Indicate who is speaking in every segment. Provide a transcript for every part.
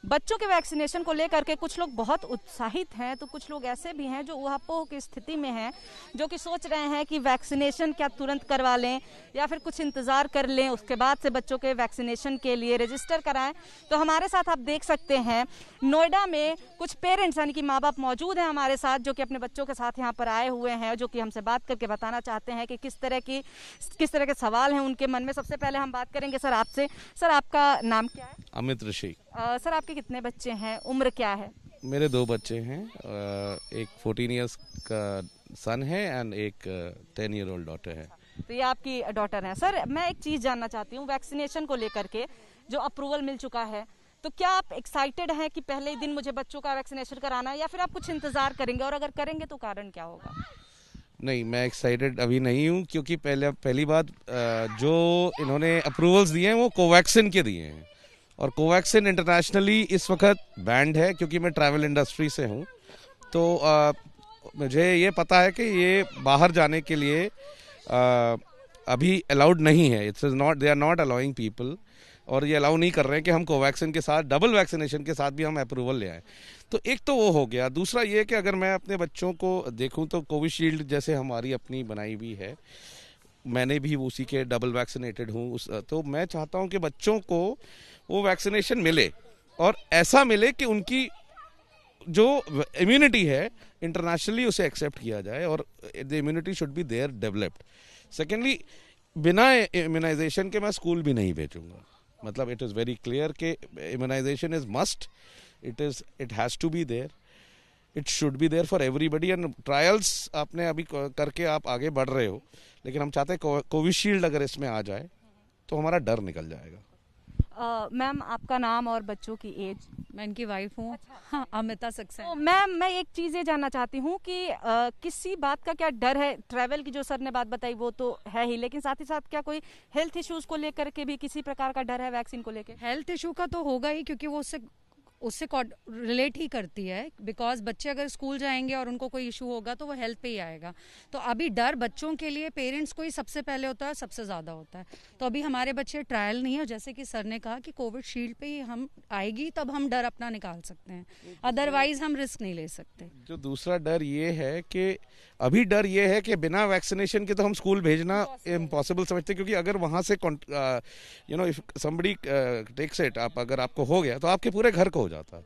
Speaker 1: बच्चों के वैक्सीनेशन को लेकर के कुछ लोग बहुत उत्साहित हैं, तो कुछ लोग ऐसे भी हैं जो ऊहापोह की स्थिति में हैं, जो कि सोच रहे हैं कि वैक्सीनेशन क्या तुरंत करवा लें या फिर कुछ इंतज़ार कर लें, उसके बाद से बच्चों के वैक्सीनेशन के लिए रजिस्टर कराएं। तो हमारे साथ आप देख सकते हैं नोएडा में कुछ पेरेंट्स यानी कि माँ बाप मौजूद हैं हमारे साथ, जो कि अपने बच्चों के साथ यहाँ पर आए हुए हैं, जो कि हमसे बात करके बताना चाहते हैं कि किस तरह के सवाल हैं उनके मन में। सबसे पहले हम बात करेंगे सर आपसे। सर, आपका नाम क्या है?
Speaker 2: अमित ऋषि।
Speaker 1: सर, आपके कितने बच्चे हैं, उम्र क्या है?
Speaker 2: मेरे 2 बच्चे हैं, एक 14 इयर्स का सन है एंड एक 10 ईयर ओल्ड डॉटर है।
Speaker 1: तो ये आपकी डॉटर है। सर, मैं एक चीज़ जानना चाहती हूँ वैक्सीनेशन को लेकर के, जो अप्रूवल मिल चुका है, तो क्या आप एक्साइटेड हैं कि पहले ही दिन मुझे बच्चों का वैक्सीनेशन कराना है, या फिर आप कुछ इंतजार करेंगे, और अगर करेंगे तो कारण क्या होगा?
Speaker 2: नहीं, मैं एक्साइटेड अभी नहीं हूँ, क्योंकि पहली बात जो इन्होंने अप्रूवल्स दिए हैं वो कोवैक्सिन के दिए हैं, और कोवैक्सिन इंटरनेशनली इस वक्त बैंड है, क्योंकि मैं ट्रैवल इंडस्ट्री से हूँ। तो मुझे ये पता है कि ये बाहर जाने के लिए अभी अलाउड नहीं है। It's not, they are not allowing people, और ये अलाउ नहीं कर रहे हैं कि हम कोवैक्सिन के साथ, डबल वैक्सीनेशन के साथ भी हम अप्रूवल ले आए। तो एक तो वो हो गया। दूसरा ये कि अगर मैं अपने बच्चों को देखूं तो कोविशील्ड जैसे हमारी अपनी बनाई हुई है, मैंने भी उसी के डबल वैक्सीनेटेड हूँ, तो मैं चाहता हूँ कि बच्चों को वो वैक्सीनेशन मिले, और ऐसा मिले कि उनकी जो इम्यूनिटी है इंटरनेशनली उसे एक्सेप्ट किया जाए, और the immunity should be there developed. Secondly, बिना इम्यूनाइजेशन के मैं स्कूल भी नहीं भेजूंगा। मतलब इट इज़ वेरी क्लियर कि immunization is must, it has to be there, it should be there for everybody. And trials आपने अभी करके आप आगे बढ़ रहे हो, लेकिन हम चाहते हैं कोविशील्ड अगर इसमें आ जाए तो हमारा डर निकल जाएगा।
Speaker 1: मैम, आपका नाम और बच्चों की एज?
Speaker 3: मैं इनकी वाइफ हूँ। हाँ, अमिता सक्सेना।
Speaker 1: तो मैम, मैं एक चीज़ ये जानना चाहती हूँ कि किसी बात का क्या डर है? ट्रैवल की जो सर ने बात बताई वो तो है ही, लेकिन साथ ही साथ क्या कोई हेल्थ इश्यूज को लेकर के भी किसी प्रकार का डर है वैक्सीन को लेकर?
Speaker 3: हेल्थ इशू का तो होगा ही, क्योंकि वो उससे रिलेट ही करती है। बिकॉज बच्चे अगर स्कूल जाएंगे और उनको कोई इशू होगा तो वो हेल्थ पे ही आएगा। तो अभी डर बच्चों के लिए पेरेंट्स को ही सबसे पहले होता है, सबसे ज़्यादा होता है। तो अभी हमारे बच्चे ट्रायल नहीं है, जैसे कि सर ने कहा कि कोविशील्ड पे ही हम आएगी तब हम डर अपना निकाल सकते हैं, अदरवाइज हम रिस्क नहीं ले सकते।
Speaker 2: जो दूसरा डर ये है कि अभी डर ये है कि बिना वैक्सीनेशन के तो हम स्कूल भेजना इम्पॉसिबल समझते हैं, क्योंकि अगर वहाँ से इफ समबडी टेक्स इट, आप अगर आपको हो गया तो आपके पूरे घर को हो जाता है।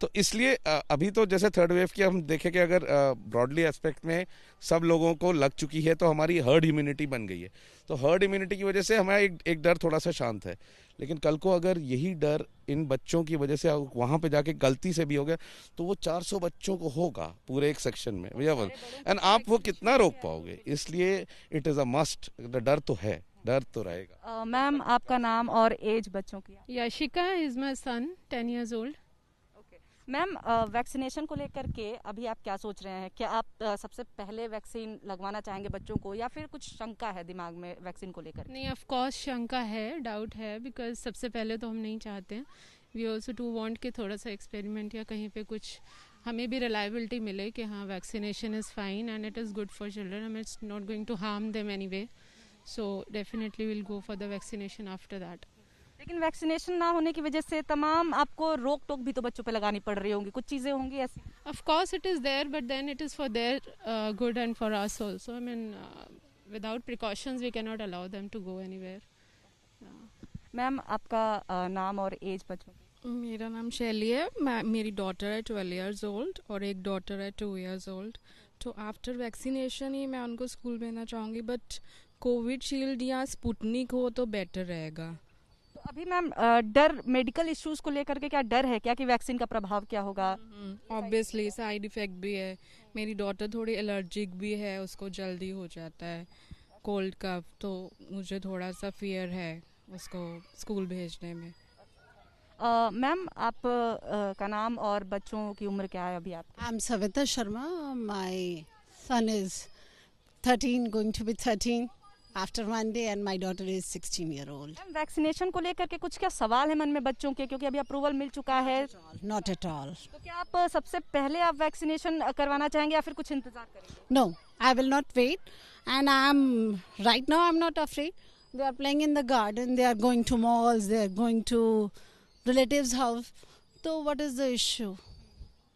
Speaker 2: तो इसलिए अभी तो जैसे थर्ड वेव की हम देखें कि अगर ब्रॉडली एस्पेक्ट में सब लोगों को लग चुकी है तो हमारी हर्ड इम्यूनिटी बन गई है। तो हर्ड इम्यूनिटी की वजह से हमारा एक डर थोड़ा सा शांत है। लेकिन कल को अगर यही डर इन बच्चों की वजह से वहाँ पे जाके गलती से भी हो गया तो वो 400 बच्चों को होगा पूरे एक सेक्शन में, एंड आप वो कितना रोक पाओगे? इसलिए इट इज़ अ मस्ट, डर तो है, डर तो रहेगा।
Speaker 1: मैम, आपका नाम और एज बच्चों की?
Speaker 4: Yashika is my son, 10 years old.
Speaker 1: Ma'am, vaccination को लेकर के अभी आप क्या सोच रहे हैं? क्या आप सबसे पहले वैक्सीन लगवाना चाहेंगे बच्चों को, या फिर कुछ शंका है दिमाग में वैक्सीन को लेकर?
Speaker 4: नहीं, ऑफ कोर्स शंका है, डाउट है, बिकॉज सबसे पहले तो हम नहीं चाहते हैं। वी ऑल्सो टू वांट कि थोड़ा सा एक्सपेरिमेंट या कहीं पे कुछ हमें भी रिलायबिलिटी मिले कि हाँ vaccination is fine and it is good for children, and it's not going to harm them any way. So definitely will go for the vaccination after that.
Speaker 1: लेकिन वैक्सीनेशन ना होने की वजह से तमाम आपको रोक टोक भी तो बच्चों पे लगानी पड़ रही होंगी, कुछ चीज़ें होंगी ऐसी?
Speaker 4: Of course it is there, but then it is for their good and for us also. I mean, without precautions we cannot allow them to go anywhere.
Speaker 1: Ma'am, आपका नाम और एज बच्चों की?
Speaker 5: मेरा नाम शैली है। मेरी डॉटर है 12 years old और एक डॉटर है 2 years old। तो आफ्टर वैक्सीनेशन ही मैं उनको स्कूल भेजना चाहूँगी, बट कोविशील्ड या स्पुतनिक हो तो बेटर रहेगा।
Speaker 1: अभी मैम, डर मेडिकल इश्यूज को लेकर के क्या डर है क्या कि वैक्सीन का प्रभाव क्या होगा?
Speaker 5: ऑब्वियसली साइड इफेक्ट भी है। मेरी डॉटर थोड़ी एलर्जिक भी है, उसको जल्दी हो जाता है कोल्ड कफ, तो मुझे थोड़ा सा फियर है उसको स्कूल भेजने में।
Speaker 1: मैम, आप का नाम और बच्चों की उम्र क्या है अभी आप?
Speaker 6: I am Savita Sharma. My son is 13, going to be 13 after Monday, and my daughter is 16 year old.
Speaker 1: Vaccination को लेकर के कुछ क्या सवाल है मन में बच्चों के, क्योंकि अभी अप्रूवल मिल चुका है?
Speaker 6: Not at all.
Speaker 1: तो क्या आप सबसे पहले आप वैक्सीनेशन करवाना चाहेंगे या फिर कुछ इंतजार करेंगे?
Speaker 6: No, I will not wait, and right now I'm not afraid. They are playing in the garden, they are going to malls, they are going to relatives' house. तो व्हाट इज़ द इशू?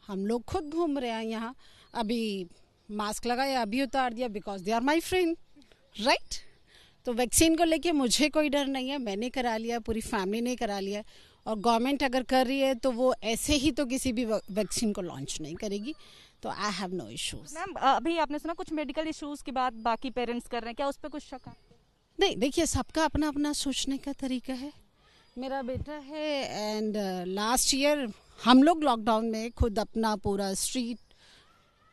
Speaker 6: हम लोग खुद घूम रहे हैं यहाँ, अभी mask लगाया अभी उतार दिया because they are my friend, right? तो वैक्सीन को लेके मुझे कोई डर नहीं है, मैंने करा लिया, पूरी फैमिली ने करा लिया, और गवर्नमेंट अगर कर रही है तो वो ऐसे ही तो किसी भी वैक्सीन को लॉन्च नहीं करेगी, तो I have no issues.
Speaker 1: Ma'am अभी आपने सुना कुछ मेडिकल इश्यूज की बात बाकी पेरेंट्स कर रहे हैं, क्या उस पर कुछ शक है?
Speaker 6: नहीं, देखिए सबका अपना अपना सोचने का तरीका है। मेरा बेटा है एंड लास्ट ईयर हम लोग लॉकडाउन में खुद अपना पूरा स्ट्रीट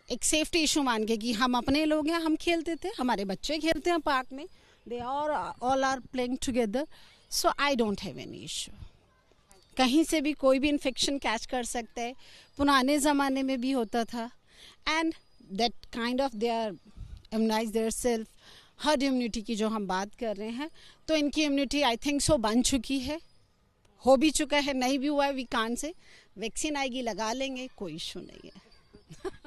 Speaker 6: एक सेफ्टी इशू मान के कि हम अपने लोग हैं, हम खेलते थे, हमारे बच्चे खेलते हैं पार्क में, they all are playing together, so I don't have any issue. कहीं से भी कोई भी इन्फेक्शन कैच कर सकता है, पुराने ज़माने में भी होता था, and that kind of they are immunize their self. Herd immunity की जो हम बात कर रहे हैं, तो इनकी इम्यूनिटी आई थिंक सो बन चुकी है, हो भी चुका है, नहीं भी हुआ है, वी कांट से। वैक्सीन आएगी, लगा लेंगे, कोई इशू नहीं है।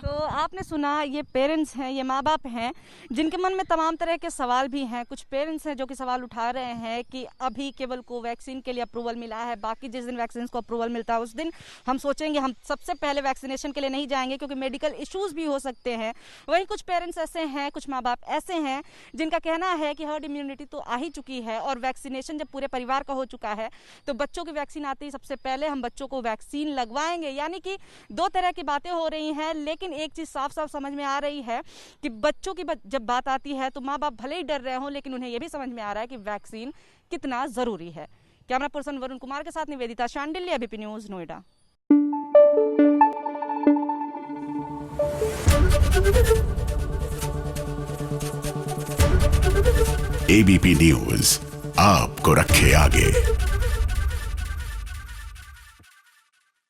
Speaker 1: तो आपने सुना, ये पेरेंट्स हैं, ये माँ बाप हैं जिनके मन में तमाम तरह के सवाल भी हैं। कुछ पेरेंट्स हैं जो कि सवाल उठा रहे हैं कि अभी केवल कोवैक्सीन के लिए अप्रूवल मिला है, बाकी जिस दिन वैक्सीन को अप्रूवल मिलता है उस दिन हम सोचेंगे, हम सबसे पहले वैक्सीनेशन के लिए नहीं जाएंगे क्योंकि मेडिकल इश्यूज भी हो सकते हैं। वहीं कुछ पेरेंट्स ऐसे हैं, कुछ माँ बाप ऐसे हैं जिनका कहना है कि हर्ड इम्यूनिटी तो आ ही चुकी है और वैक्सीनेशन जब पूरे परिवार का हो चुका है तो बच्चों की वैक्सीन आती ही सबसे पहले हम बच्चों को वैक्सीन लगवाएंगे। यानी कि दो तरह की बातें हो रही हैं, लेकिन एक चीज साफ साफ समझ में आ रही है कि बच्चों की जब बात आती है तो माँ बाप भले ही डर रहे हों, लेकिन उन्हें यह भी समझ में आ रहा है कि वैक्सीन कितना जरूरी है। कैमरा पर्सन वरुण कुमार के साथ Nivedita Shandilya, ABP news, Noida.
Speaker 7: ABP news आपको रखे आगे।